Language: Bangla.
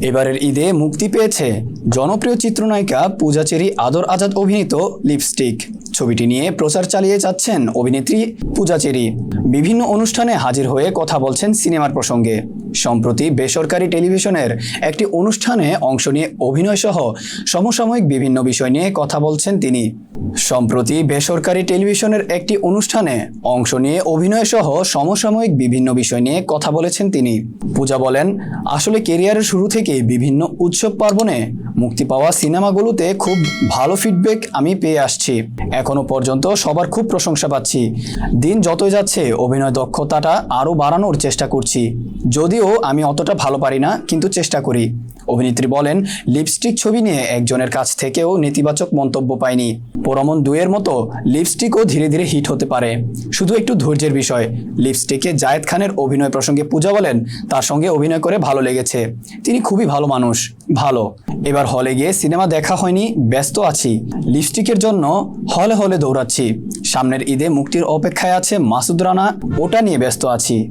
এবারের ঈদে মুক্তি পেয়েছে জনপ্রিয় চিত্রনায়িকা পূজা চেরি আদর আজাদ অভিনীত লিপস্টিক। ছবিটি নিয়ে প্রচার চালিয়ে যাচ্ছেন অভিনেত্রী পূজা চেরি। বিভিন্ন অনুষ্ঠানে হাজির হয়ে কথা বলছেন সিনেমার প্রসঙ্গে। সম্প্রতি বেসরকারি টেলিভিশনের একটি অনুষ্ঠানে অংশ নিয়ে অভিনয় সহ সমসাময়িক বিভিন্ন বিষয় নিয়ে কথা বলছেন তিনি। সম্প্রতি বেসরকারি টেলিভিশনের একটি অনুষ্ঠানে অংশ নিয়ে অভিনয় সহ সমসাময়িক বিভিন্ন বিষয় নিয়ে কথা বলেছেন তিনি। পূজা বলেন, আসলে ক্যারিয়ারের শুরু থেকেই বিভিন্ন উৎসব পার্বণে মুক্তি পাওয়া সিনেমাগুলোতে খুব ভালো ফিডব্যাক আমি পেয়ে আসছি। এখনো পর্যন্ত সবার খুব প্রশংসা পাচ্ছি। দিন যতই যাচ্ছে অভিনয় দক্ষতাটা আরও বাড়ানোর চেষ্টা করছি, যদিও আমি অতটা ভালো পারি না, কিন্তু চেষ্টা করি। অভিনেত্রী বলেন, লিপস্টিক ছবি নিয়ে একজনের কাছ থেকেও নেতিবাচক মন্তব্য পাইনি। পোড়ামন 2-এর মতো লিপস্টিকও ধীরে ধীরে হিট হতে পারে, শুধু একটু ধৈর্যের বিষয়। লিপস্টিকে জায়েদ খানের অভিনয় প্রসঙ্গে পূজা বলেন, তার সঙ্গে অভিনয় করে ভালো লেগেছে। তিনি খুবই ভালো মানুষ। ভালো, এবার হলে গিয়ে সিনেমা দেখা হয়নি, ব্যস্ত আছি। লিপস্টিকের জন্য হলে হলে দৌড়াচ্ছি। সামনের ঈদে মুক্তির অপেক্ষায় আছে মাসুদ রানা, ওটা নিয়ে ব্যস্ত আছি।